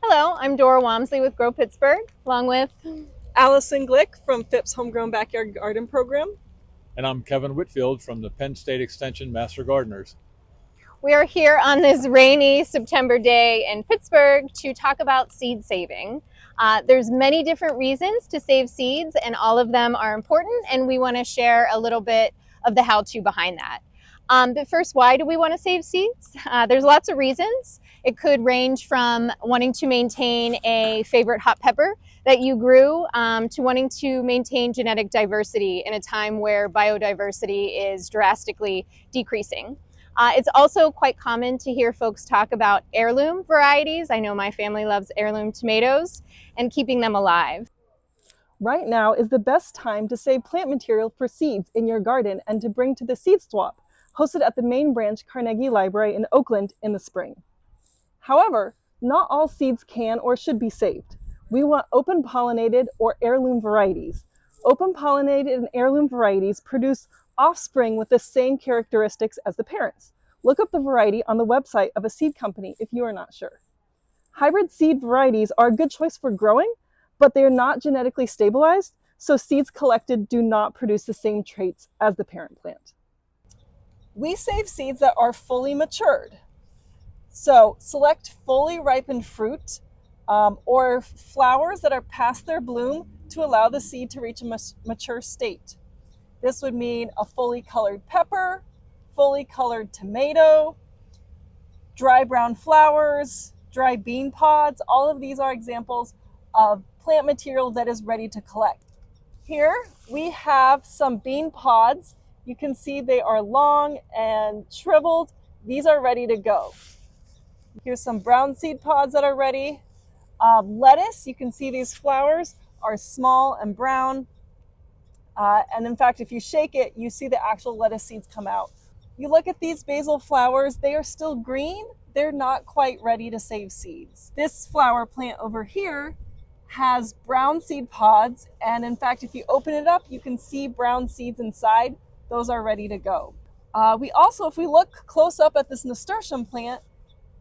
Hello, I'm Dora Wamsley with Grow Pittsburgh, along with Allison Glick from Phipps Homegrown Backyard Garden Program. And I'm Kevin Whitfield from the Penn State Extension Master Gardeners. we are here on this rainy September day in Pittsburgh to talk about seed saving. There's many different reasons to save seeds, and all of them are important, and we want to share a little bit of the how-to behind that. But first, why do we want to save seeds? There's lots of reasons. It could range from wanting to maintain a favorite hot pepper that you grew to wanting to maintain genetic diversity in a time where biodiversity is drastically decreasing. It's also quite common to hear folks talk about heirloom varieties. I know my family loves heirloom tomatoes and keeping them alive. Right now is the best time to save plant material for seeds in your garden and to bring to the Seed Swap, hosted at the Main Branch Carnegie Library in Oakland in the spring. However, not all seeds can or should be saved. We want open pollinated or heirloom varieties. Open pollinated and heirloom varieties produce offspring with the same characteristics as the parents. Look up the variety on the website of a seed company if you are not sure. Hybrid seed varieties are a good choice for growing, but they are not genetically stabilized, so seeds collected do not produce the same traits as the parent plant. We save seeds that are fully matured. So select fully ripened fruit or flowers that are past their bloom to allow the seed to reach a mature state. This would mean a fully colored pepper, fully colored tomato, dry brown flowers, dry bean pods. All of these are examples of plant material that is ready to collect. Here we have some bean pods. You can see they are long and shriveled. These are ready to go. Here's some brown seed pods that are ready. Lettuce, you can see these flowers are small and brown. And in fact, if you shake it, you see the actual lettuce seeds come out. You look at these basil flowers, they are still green. They're not quite ready to save seeds. This flower plant over here has brown seed pods. And in fact, if you open it up, you can see brown seeds inside. Those are ready to go. We also, if we look close up at this nasturtium plant,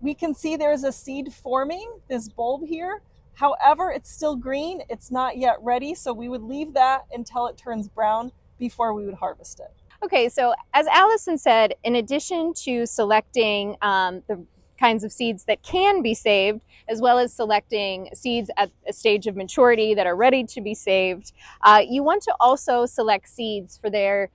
we can see there's a seed forming, this bulb here. However, it's still green, it's not yet ready, so we would leave that until it turns brown before we would harvest it. Okay, so as Allison said, in addition to selecting the kinds of seeds that can be saved, as well as selecting seeds at a stage of maturity that are ready to be saved, you want to also select seeds for their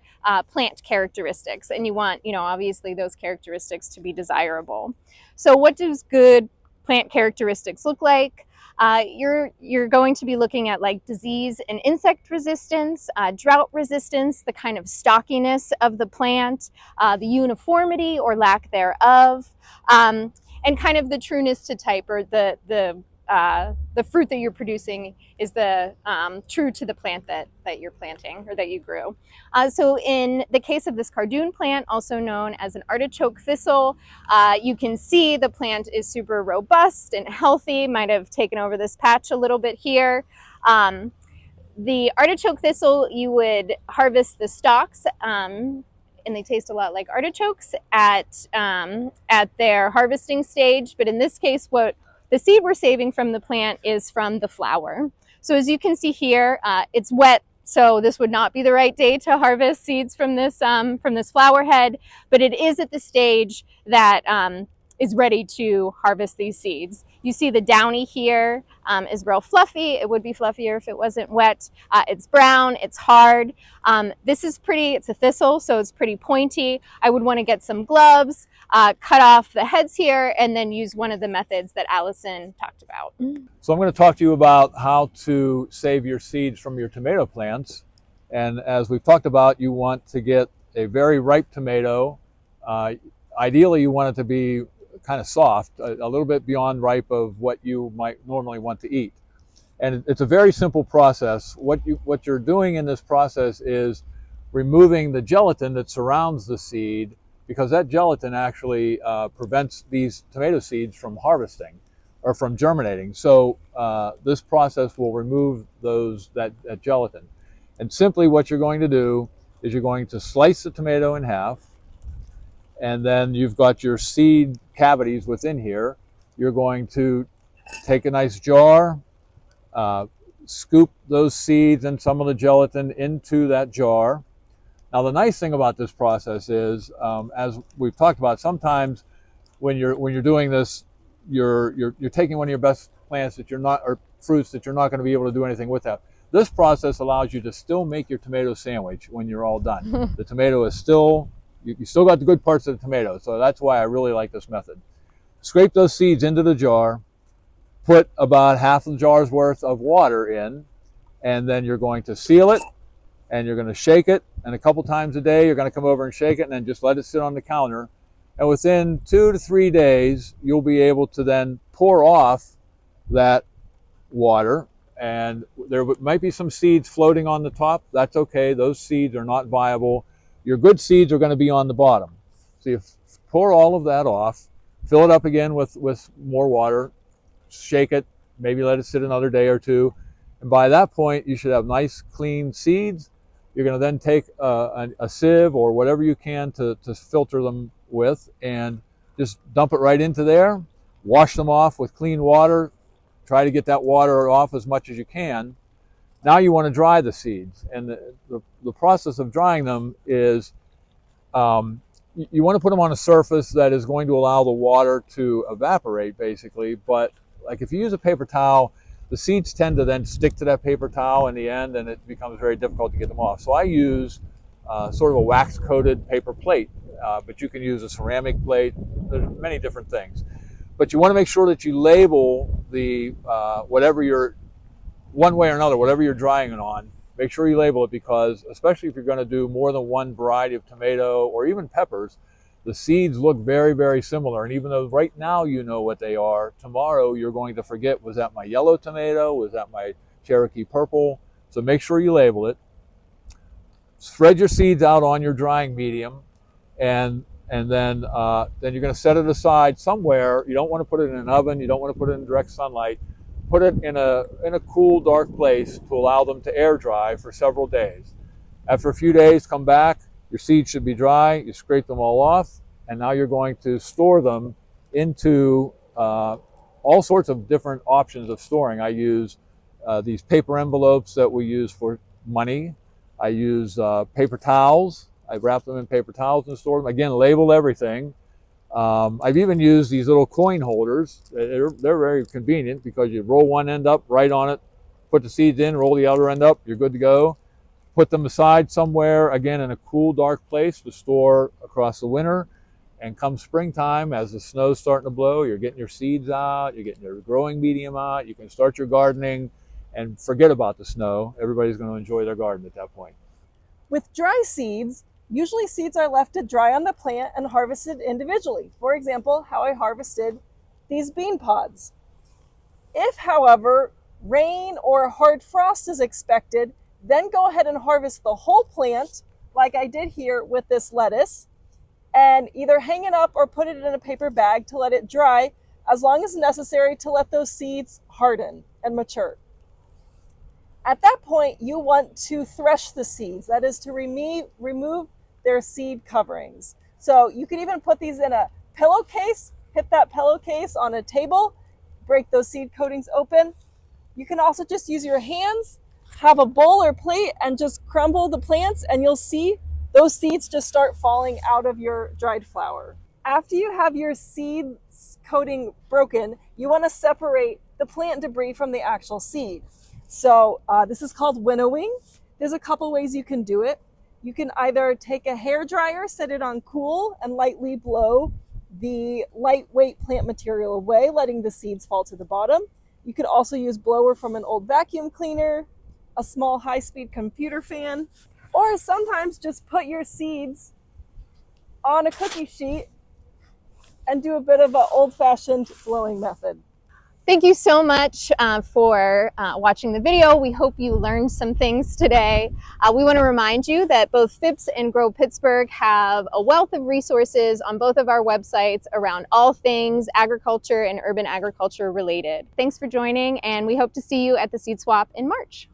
plant characteristics, and you want, obviously those characteristics to be desirable. So what does good plant characteristics look like? You're going to be looking at like disease and insect resistance, drought resistance, the kind of stockiness of the plant, the uniformity or lack thereof, and kind of the trueness to type, or the fruit that you're producing is the true to the plant that you're planting or that you grew. So in the case of this cardoon plant, also known as an artichoke thistle, you can see the plant is super robust and healthy, might have taken over this patch a little bit here. The artichoke thistle, you would harvest the stalks, and they taste a lot like artichokes at their harvesting stage. But in this case, what the seed we're saving from the plant is from the flower. So as you can see here, it's wet, so this would not be the right day to harvest seeds from this flower head, but it is at the stage that is ready to harvest these seeds. You see the downy here is real fluffy. It would be fluffier if it wasn't wet. It's brown, it's hard. This is pretty, it's a thistle, so it's pretty pointy. I would want to get some gloves, cut off the heads here, and then use one of the methods that Allison talked about. So I'm going to talk to you about how to save your seeds from your tomato plants. And as we've talked about, you want to get a very ripe tomato. Ideally, you want it to be kind of soft, a little bit beyond ripe of what you might normally want to eat. And it's a very simple process. What you're doing in this process is removing the gelatin that surrounds the seed, because that gelatin actually prevents these tomato seeds from harvesting or from germinating. So this process will remove that gelatin. And simply what you're going to do is you're going to slice the tomato in half, and then you've got your seed cavities within here. You're going to take a nice jar, scoop those seeds and some of the gelatin into that jar. Now the nice thing about this process is, as we've talked about, sometimes when you're doing this, you're taking one of your best plants that you're not, or fruits that you're not going to be able to do anything with that. This process allows you to still make your tomato sandwich when you're all done. The tomato is still, you still got the good parts of the tomato, so that's why I really like this method. Scrape those seeds into the jar, put about half the jar's worth of water in, and then you're going to seal it, and you're going to shake it, and a couple times a day you're going to come over and shake it, and then just let it sit on the counter. And within 2 to 3 days, you'll be able to then pour off that water, and there might be some seeds floating on the top. That's okay. Those seeds are not viable. Your good seeds are going to be on the bottom. So you pour all of that off, fill it up again with more water, shake it, maybe let it sit another day or two. And by that point, you should have nice, clean seeds. You're going to then take a sieve or whatever you can to filter them with, and just dump it right into there. Wash them off with clean water. Try to get that water off as much as you can. Now you want to dry the seeds, and the process of drying them is you want to put them on a surface that is going to allow the water to evaporate, basically. But like if you use a paper towel, the seeds tend to then stick to that paper towel in the end, and it becomes very difficult to get them off. So I use sort of a wax-coated paper plate, but you can use a ceramic plate. There's many different things. But you want to make sure that you label the whatever you're, one way or another, whatever you're drying it on, make sure you label it, because especially if you're going to do more than one variety of tomato or even peppers, the seeds look very, very similar. And even though right now you know what they are, tomorrow you're going to forget, was that my yellow tomato? Was that my Cherokee purple? So make sure you label it. Spread your seeds out on your drying medium, and then you're going to set it aside somewhere. You don't want to put it in an oven. You don't want to put it in direct sunlight. Put it in a cool, dark place to allow them to air dry for several days. After a few days, come back. Your seeds should be dry. You scrape them all off, and now you're going to store them into all sorts of different options of storing. I use these paper envelopes that we use for money. I use paper towels. I wrap them in paper towels and store them. Again, label everything. I've even used these little coin holders. They're very convenient, because you roll one end up right on it, put the seeds in, roll the other end up, you're good to go. Put them aside somewhere, again, in a cool, dark place to store across the winter. And come springtime, as the snow's starting to blow, you're getting your seeds out, you're getting your growing medium out, you can start your gardening and forget about the snow. Everybody's going to enjoy their garden at that point. With dry seeds, usually seeds are left to dry on the plant and harvested individually. For example, how I harvested these bean pods. If, however, rain or hard frost is expected, then go ahead and harvest the whole plant, like I did here with this lettuce, and either hang it up or put it in a paper bag to let it dry, as long as necessary to let those seeds harden and mature. At that point, you want to thresh the seeds, that is to remove their seed coverings. So you can even put these in a pillowcase, hit that pillowcase on a table, break those seed coatings open. You can also just use your hands, have a bowl or plate, and just crumble the plants, and you'll see those seeds just start falling out of your dried flour. After you have your seed coating broken, you want to separate the plant debris from the actual seed. So this is called winnowing. There's a couple ways you can do it. You can either take a hair dryer, set it on cool, and lightly blow the lightweight plant material away, letting the seeds fall to the bottom. You could also use blower from an old vacuum cleaner, a small high-speed computer fan, or sometimes just put your seeds on a cookie sheet and do a bit of an old-fashioned blowing method. Thank you so much for watching the video. We hope you learned some things today. We want to remind you that both Phipps and Grow Pittsburgh have a wealth of resources on both of our websites around all things agriculture and urban agriculture related. Thanks for joining, and we hope to see you at the Seed Swap in March.